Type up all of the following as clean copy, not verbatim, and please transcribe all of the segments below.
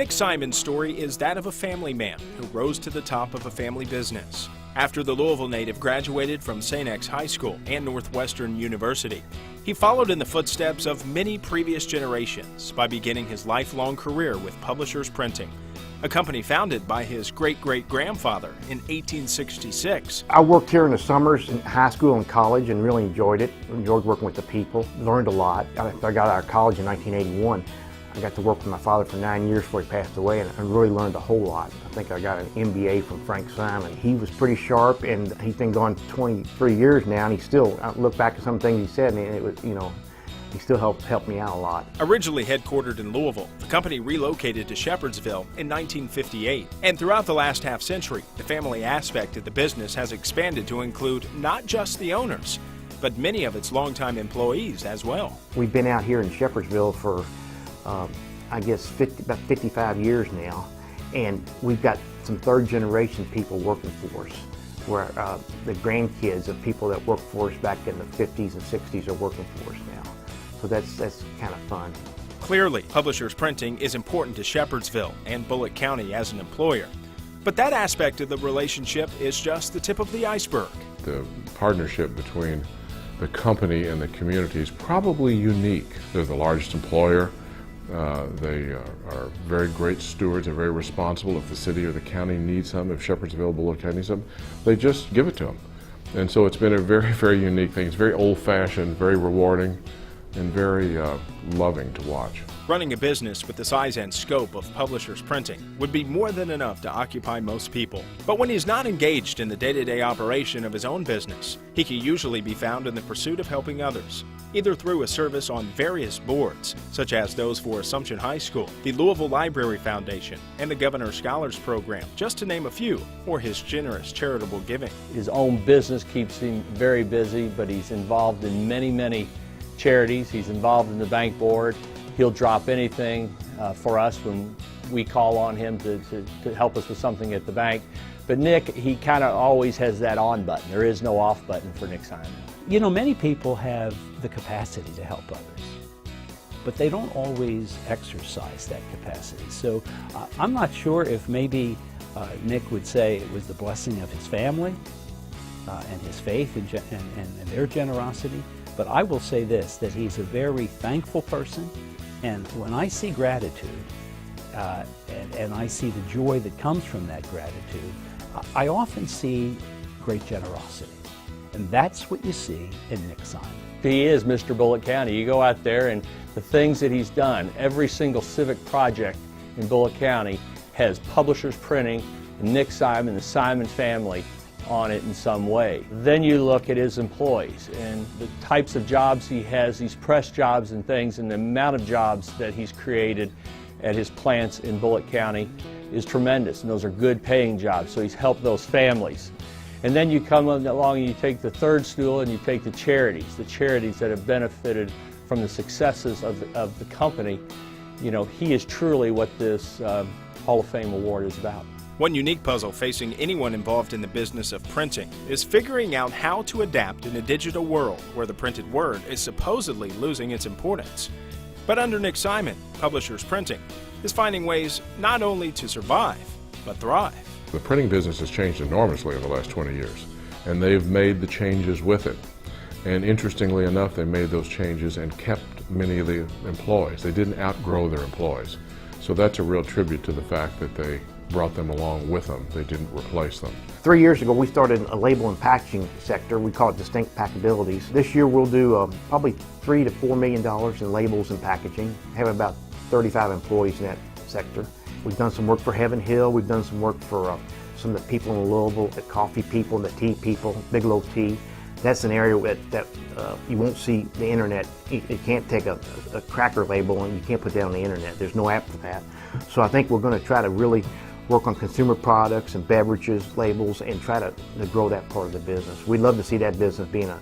Nick Simon's story is that of a family man who rose to the top of a family business. After the Louisville native graduated from St. X High School and Northwestern University, he followed in the footsteps of many previous generations by beginning his lifelong career with Publishers Printing, a company founded by his great-great-grandfather in 1866. I worked here in the summers in high school and college and really enjoyed it. Enjoyed working with the people, learned a lot. I got out of college in 1981. I got to work with my father for 9 years before he passed away, and I really learned a whole lot. I think I got an MBA from Frank Simon. He was pretty sharp, and he's been gone 23 years now, and he still, I look back at some things he said, and it was, he still helped me out a lot. Originally headquartered in Louisville, the company relocated to Shepherdsville in 1958. And throughout the last half century, the family aspect of the business has expanded to include not just the owners, but many of its longtime employees as well. We've been out here in Shepherdsville for I guess about 55 years now, and we've got some third generation people working for us, where the grandkids of people that worked for us back in the 50s and 60s are working for us now. So that's kind of fun. Clearly, Publishers Printing is important to Shepherdsville and Bullitt County as an employer. But that aspect of the relationship is just the tip of the iceberg. The partnership between the company and the community is probably unique. They're the largest employer. They are very great stewards. They're very responsible. If the city or the county needs something, if Shepherdsville, Bullitt County needs something, they just give it to them. And so it's been a very, very unique thing. It's very old-fashioned, very rewarding, and very loving to watch. Running a business with the size and scope of Publishers Printing would be more than enough to occupy most people. But when he's not engaged in the day-to-day operation of his own business, he can usually be found in the pursuit of helping others, either through a service on various boards, such as those for Assumption High School, the Louisville Library Foundation, and the Governor Scholars Program, just to name a few, or his generous charitable giving. His own business keeps him very busy, but he's involved in many charities. He's involved in the bank board. He'll drop anything for us when we call on him to help us with something at the bank. But Nick, he kind of always has that on button. There is no off button for Nick Simon. You know, many people have the capacity to help others, but they don't always exercise that capacity. So I'm not sure if maybe Nick would say it was the blessing of his family and his faith and their generosity. But I will say this, that he's a very thankful person, and when I see gratitude and I see the joy that comes from that gratitude, I often see great generosity. And that's what you see in Nick Simon. He is Mr. Bullitt County. You go out there and the things that he's done, every single civic project in Bullitt County has Publishers Printing and Nick Simon, the Simon family, on it in some way. Then you look at his employees and the types of jobs he has, these press jobs and things, and the amount of jobs that he's created at his plants in Bullitt County is tremendous, and those are good paying jobs, so he's helped those families. And then you come along and you take the third stool and you take the charities that have benefited from the successes of the company. You know, he is truly what this Hall of Fame award is about. One unique puzzle facing anyone involved in the business of printing is figuring out how to adapt in a digital world where the printed word is supposedly losing its importance. But under Nick Simon, Publishers Printing is finding ways not only to survive, but thrive. The printing business has changed enormously in the last 20 years, and they've made the changes with it. And interestingly enough, they made those changes and kept many of the employees. They didn't outgrow their employees. So that's a real tribute to the fact that they brought them along with them. They didn't replace them. 3 years ago, we started a label and packaging sector. We call it Distinct Packabilities. This year, we'll do probably $3 to $4 million in labels and packaging. Have about 35 employees in that sector. We've done some work for Heaven Hill. We've done some work for some of the people in Louisville, the coffee people, the tea people, Bigelow Tea. That's an area that you won't see the internet. You can't take a cracker label and you can't put that on the internet. There's no app for that. So I think we're going to try to really work on consumer products and beverages labels and try to grow that part of the business. We'd love to see that business being a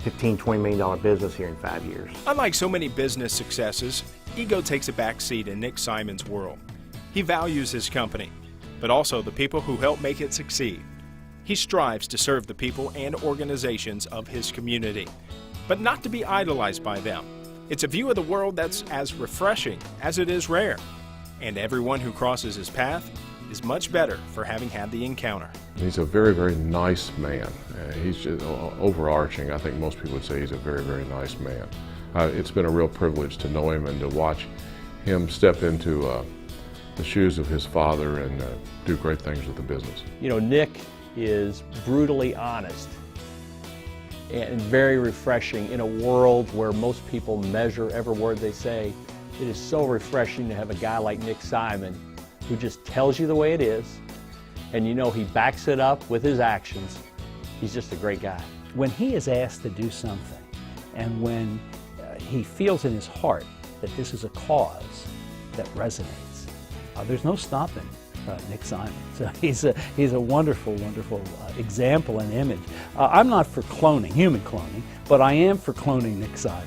$15, $20 million business here in 5 years. Unlike so many business successes, ego takes a back seat in Nick Simon's world. He values his company, but also the people who help make it succeed. He strives to serve the people and organizations of his community, but not to be idolized by them. It's a view of the world that's as refreshing as it is rare. And everyone who crosses his path is much better for having had the encounter. He's a very, very nice man. He's just overarching. I think most people would say he's a very, very nice man. It's been a real privilege to know him and to watch him step into the shoes of his father and do great things with the business. You know, Nick is brutally honest and very refreshing in a world where most people measure every word they say. It is so refreshing to have a guy like Nick Simon who just tells you the way it is, and you know he backs it up with his actions. He's just a great guy. When he is asked to do something, and when he feels in his heart that this is a cause that resonates, there's no stopping Nick Simon. So he's a wonderful, wonderful example and image. I'm not for cloning, human cloning, but I am for cloning Nick Simon.